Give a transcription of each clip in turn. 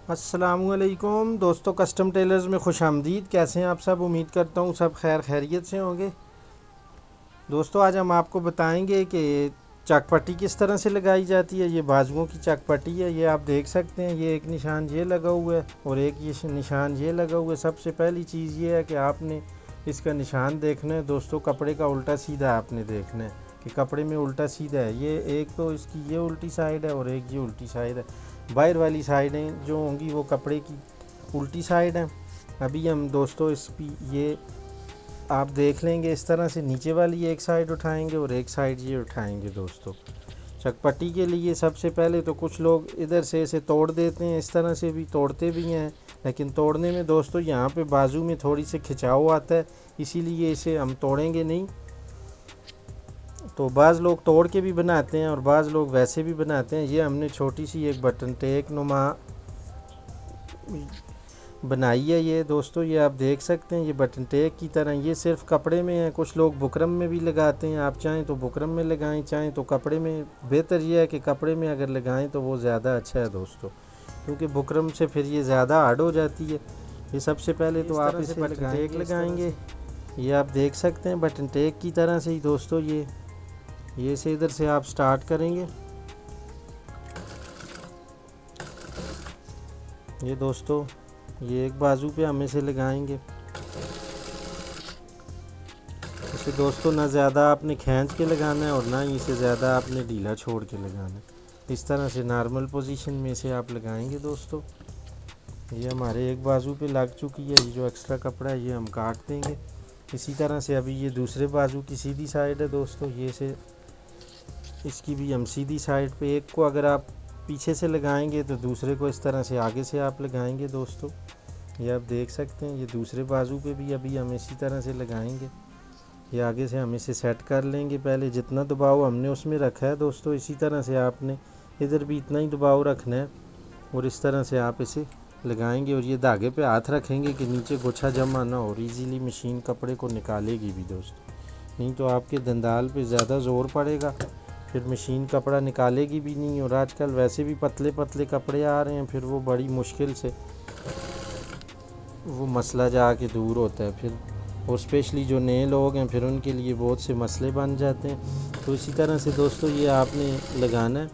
अस्सलामुअलैकुम दोस्तों, custom tailors में खुश आमदीद। कैसे हैं आप सब? उम्मीद करता हूँ सब खैर खैरियत से होंगे। दोस्तों, आज हम आपको बताएंगे कि चकपट्टी किस तरह से लगाई जाती है। ये बाजुओं की चकपट्टी है। ये आप देख सकते हैं, ये एक निशान ये लगा हुआ है और एक ये निशान ये लगा हुआ है। सबसे पहली चीज़ ये है कि आपने इसका निशान देखना है दोस्तों। कपड़े का उल्टा सीधा आपने देखना है कि कपड़े में उल्टा सीधा है। ये एक तो इसकी ये उल्टी साइड है और एक ये उल्टी साइड है। बाहर वाली साइडें जो होंगी वो कपड़े की उल्टी साइड है। अभी हम दोस्तों ये आप देख लेंगे, इस तरह से नीचे वाली एक साइड उठाएंगे और एक साइड ये उठाएंगे दोस्तों। चकपट्टी के लिए सबसे पहले तो कुछ लोग इधर से इसे तोड़ देते हैं, इस तरह से भी तोड़ते भी हैं, लेकिन तोड़ने में दोस्तों यहाँ पे बाजू में थोड़ी सी खिंचाव आता है, इसीलिए इसे हम तोड़ेंगे नहीं। तो बाज़ लोग तोड़ के भी बनाते हैं और बाज़ लोग वैसे भी बनाते हैं। ये हमने छोटी सी एक बटन टेक नुमा बनाई है ये दोस्तों। ये आप देख सकते हैं, ये बटन टेक की तरह। ये सिर्फ कपड़े में है, कुछ लोग बुकरम में भी लगाते हैं। आप चाहें तो बुकरम में लगाएं, चाहें तो कपड़े में। बेहतर ये है कि कपड़े में अगर लगाएं तो वो ज़्यादा अच्छा है दोस्तों, क्योंकि बुकरम से फिर ये ज़्यादा हार्ड हो जाती है। ये सबसे पहले तो आप इसे बटन टेक लगाएंगे। ये आप देख सकते हैं बटन टेक की तरह से ही दोस्तों। ये से इधर से आप स्टार्ट करेंगे। ये दोस्तों, ये एक बाजू पे हम इसे लगाएंगे। इसे दोस्तों ना ज़्यादा आपने खींच के लगाना है और ना ही इसे ज़्यादा आपने ढीला छोड़ के लगाना है। इस तरह से नॉर्मल पोजीशन में इसे आप लगाएंगे दोस्तों। ये हमारे एक बाजू पे लग चुकी है। ये जो एक्स्ट्रा कपड़ा है ये हम काट देंगे। इसी तरह से अभी ये दूसरे बाजू की सीधी साइड है दोस्तों। ये से इसकी भी हम सीधी साइड पे एक को अगर आप पीछे से लगाएंगे तो दूसरे को इस तरह से आगे से आप लगाएंगे दोस्तों। ये आप देख सकते हैं, ये दूसरे बाजू पे भी अभी हम इसी तरह से लगाएंगे। ये आगे से हम इसे सेट कर लेंगे। पहले जितना दबाव हमने उसमें रखा है दोस्तों, इसी तरह से आपने इधर भी इतना ही दबाव रखना है और इस तरह से आप इसे लगाएंगे। और ये धागे पे हाथ रखेंगे कि नीचे गोछा जमा ना हो। ईजीली मशीन कपड़े को निकालेगी भी दोस्तों, नहीं तो आपके दंदाल पे ज़्यादा ज़ोर पड़ेगा, फिर मशीन कपड़ा निकालेगी भी नहीं। और आजकल वैसे भी पतले पतले कपड़े आ रहे हैं, फिर वो बड़ी मुश्किल से वो मसला जाके दूर होता है फिर। और स्पेशली जो नए लोग हैं फिर उनके लिए बहुत से मसले बन जाते हैं। तो इसी तरह से दोस्तों ये आपने लगाना है।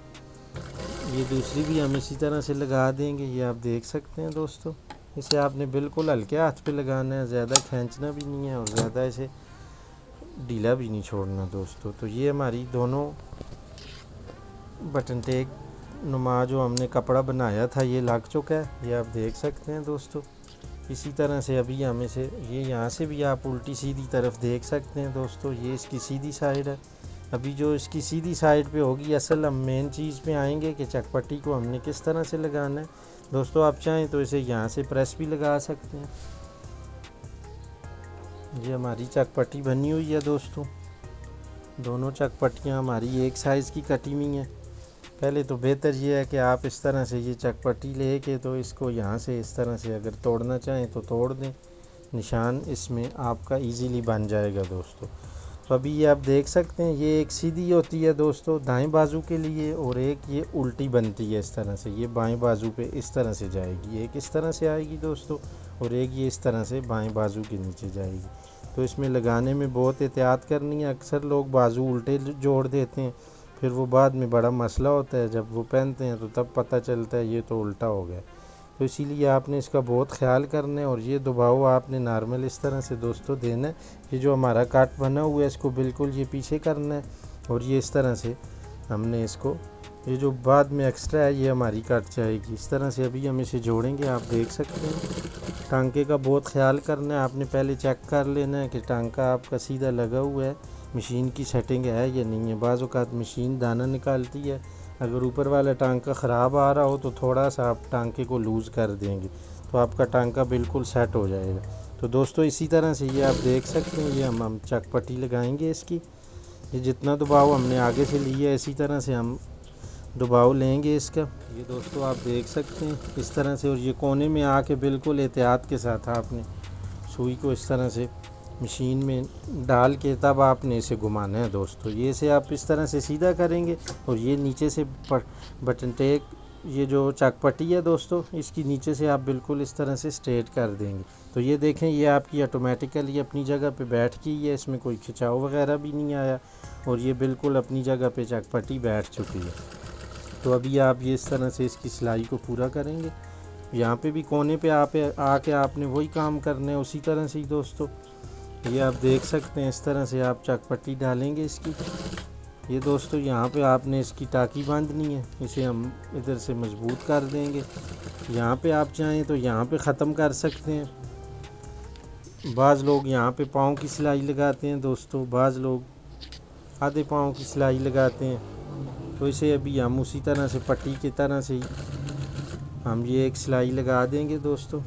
ये दूसरी भी हम इसी तरह से लगा देंगे। ये आप देख सकते हैं दोस्तों, इसे आपने बिल्कुल हल्के हाथ पे लगाना है, ज़्यादा खींचना भी नहीं है और ज़्यादा इसे ढीला भी नहीं छोड़ना दोस्तों। तो ये हमारी दोनों बटन टेक नुमा जो हमने कपड़ा बनाया था ये लग चुका है। ये आप देख सकते हैं दोस्तों। इसी तरह से अभी हम इसे ये यहाँ से भी आप उल्टी सीधी तरफ देख सकते हैं दोस्तों। ये इसकी सीधी साइड है। अभी जो इसकी सीधी साइड पे होगी, असल हम मेन चीज़ पे आएंगे कि चकपट्टी को हमने किस तरह से लगाना है दोस्तों। आप चाहें तो इसे यहाँ से प्रेस भी लगा सकते हैं। ये हमारी चकपट्टी बनी हुई है दोस्तों। दोनों चकपट्टियाँ हमारी एक साइज़ की कटी हुई हैं। पहले तो बेहतर ये है कि आप इस तरह से ये चकपट्टी लेके तो इसको यहाँ से इस तरह से अगर तोड़ना चाहें तो तोड़ दें। निशान इसमें आपका इजीली बन जाएगा दोस्तों। तो अभी ये आप देख सकते हैं, ये एक सीधी होती है दोस्तों दाएं बाजू के लिए और एक ये उल्टी बनती है इस तरह से। ये बाएं बाजू पे इस तरह से जाएगी, एक इस तरह से आएगी दोस्तों और एक ये इस तरह से बाएं बाजू के नीचे जाएगी। तो इसमें लगाने में बहुत एहतियात करनी है। अक्सर लोग बाजू उल्टे जोड़ देते हैं, फिर वो बाद में बड़ा मसला होता है। जब वो पहनते हैं तो तब पता चलता है ये तो उल्टा हो गया। तो इसीलिए आपने इसका बहुत ख्याल करना है। और ये दबाव आपने नॉर्मल इस तरह से दोस्तों देना है। ये जो हमारा काट बना हुआ है इसको बिल्कुल ये पीछे करना है और ये इस तरह से हमने इसको, ये जो बाद में एक्स्ट्रा है ये हमारी कट जाएगी। इस तरह से अभी हम इसे जोड़ेंगे। आप देख सकते हैं, टांके का बहुत ख्याल करना है। आपने पहले चेक कर लेना है कि टांका आपका सीधा लगा हुआ है, मशीन की सेटिंग है या नहीं है। बाज़ औक़ात मशीन दाना निकालती है, अगर ऊपर वाला टांका ख़राब आ रहा हो तो थोड़ा सा आप टांके को लूज़ कर देंगे तो आपका टांका बिल्कुल सेट हो जाएगा। तो दोस्तों इसी तरह से ये आप देख सकते हैं, ये हम चकपट्टी लगाएंगे इसकी। ये जितना दबाव हमने आगे से लिया है इसी तरह से हम दबाव लेंगे इसका। ये दोस्तों आप देख सकते हैं इस तरह से। और ये कोने में आके बिल्कुल एहतियात के साथ आपने सुई को इस तरह से मशीन में डाल के तब आपने इसे घुमाना है दोस्तों। ये से आप इस तरह से सीधा करेंगे और ये नीचे से बटन टेक ये जो चकपट्टी है दोस्तों, इसकी नीचे से आप बिल्कुल इस तरह से स्ट्रेट कर देंगे। तो ये देखें, ये आपकी ऑटोमेटिकली अपनी जगह पे बैठ गई है, इसमें कोई खिंचाव वगैरह भी नहीं आया और ये बिल्कुल अपनी जगह पे चकपट्टी बैठ चुकी है। तो अभी आप ये इस तरह से इसकी सिलाई को पूरा करेंगे। यहाँ पे भी कोने पे आके आपने वही काम करना है उसी तरह से ही दोस्तों। ये आप देख सकते हैं, इस तरह से आप चकपट्टी डालेंगे इसकी। ये दोस्तों यहाँ पे आपने इसकी टाकी बांधनी है, इसे हम इधर से मजबूत कर देंगे। यहाँ पे आप चाहें तो यहाँ पे ख़त्म कर सकते हैं। बाज़ लोग यहाँ पे पाँव की सिलाई लगाते हैं दोस्तों, बाज़ लोग आधे पाँव की सिलाई लगाते हैं। तो इसे अभी हम उसी तरह से पट्टी की तरह से ही हम ये एक सिलाई लगा देंगे दोस्तों।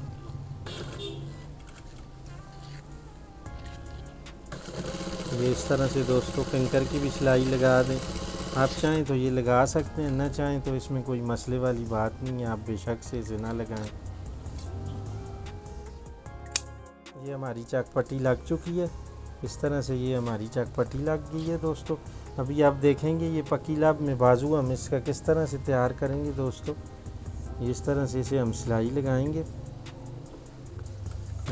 ये इस तरह से दोस्तों कंकर की भी सिलाई लगा दें। आप चाहें तो ये लगा सकते हैं, ना चाहें तो इसमें कोई मसले वाली बात नहीं है, आप बेशक से इसे ना लगाएं। ये हमारी चकपट्टी लग चुकी है, इस तरह से ये हमारी चकपट्टी लग गई है दोस्तों। अभी आप देखेंगे ये पकी लब में बाजू हम इसका किस तरह से तैयार करेंगे दोस्तों। ये इस तरह से इसे हम सिलाई लगाएंगे।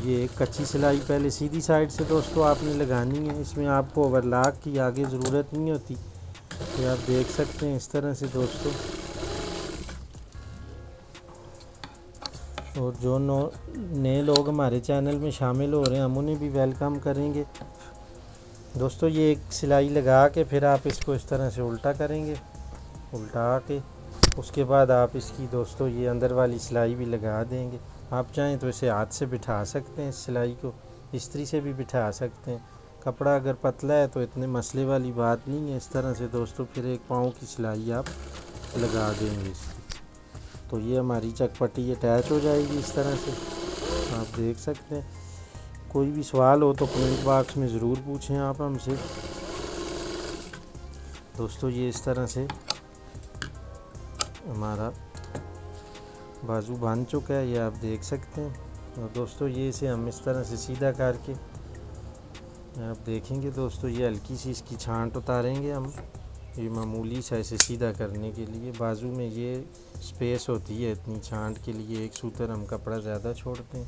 ये एक कच्ची सिलाई पहले सीधी साइड से दोस्तों आपने लगानी है, इसमें आपको ओवरलॉक की आगे ज़रूरत नहीं होती। ये आप देख सकते हैं इस तरह से दोस्तों। और जो नए लोग हमारे चैनल में शामिल हो रहे हैं, हम उन्हें भी वेलकम करेंगे दोस्तों। ये एक सिलाई लगा के फिर आप इसको इस तरह से उल्टा करेंगे, उल्टा के उसके बाद आप इसकी दोस्तों ये अंदर वाली सिलाई भी लगा देंगे। आप चाहें तो इसे हाथ से बिठा सकते हैं, इस सिलाई को इस्त्री से भी बिठा सकते हैं। कपड़ा अगर पतला है तो इतने मसले वाली बात नहीं है। इस तरह से दोस्तों फिर एक पाँव की सिलाई आप लगा देंगे इसकी, तो ये हमारी चकपट्टी अटैच हो जाएगी इस तरह से। आप देख सकते हैं। कोई भी सवाल हो तो कमेंट बॉक्स में ज़रूर पूछें आप हमसे दोस्तों। ये इस तरह से हमारा बाजू बांध चुका है, ये आप देख सकते हैं। और दोस्तों ये इसे हम इस तरह से सीधा करके आप देखेंगे दोस्तों, ये हल्की सी इसकी छांट उतारेंगे हम, ये मामूली सा इसे सीधा करने के लिए। बाजू में ये स्पेस होती है इतनी छांट के लिए, एक सूतर हम कपड़ा ज़्यादा छोड़ते हैं।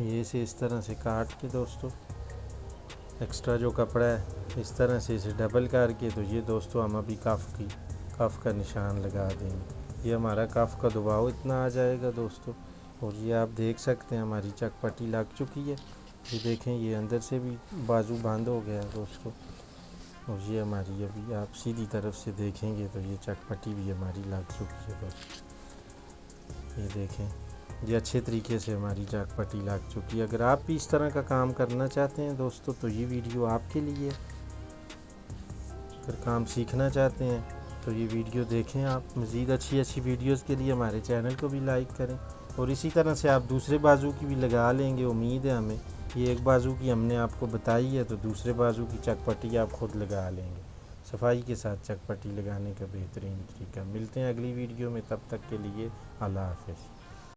ये इसे इस तरह से काट के दोस्तों एक्स्ट्रा जो कपड़ा है इस तरह से इसे डबल करके, तो ये दोस्तों हम अभी कफ़ का निशान लगा देंगे। ये हमारा कफ़ का दबाव इतना आ जाएगा दोस्तों। और ये आप देख सकते हैं हमारी चकपट्टी लग चुकी है। ये देखें, ये अंदर से भी बाजू बंद हो गया है दोस्तों। और ये हमारी अभी आप सीधी तरफ से देखेंगे तो ये चकपट्टी भी हमारी लग चुकी है दोस्तों। ये देखें, ये अच्छे तरीके से हमारी चकपट्टी लग चुकी है। अगर आप भी इस तरह का काम करना चाहते हैं दोस्तों तो ये वीडियो आपके लिए। अगर काम सीखना चाहते हैं तो ये वीडियो देखें आप। मज़ीद अच्छी वीडियोस के लिए हमारे चैनल को भी लाइक करें। और इसी तरह से आप दूसरे बाजू की भी लगा लेंगे, उम्मीद है हमें। ये एक बाजू की हमने आपको बताई है, तो दूसरे बाजू की चकपट्टी आप खुद लगा लेंगे। सफाई के साथ चकपट्टी लगाने का बेहतरीन तरीका। मिलते हैं अगली वीडियो में, तब तक के लिए अल्लाह हाफ़िज़।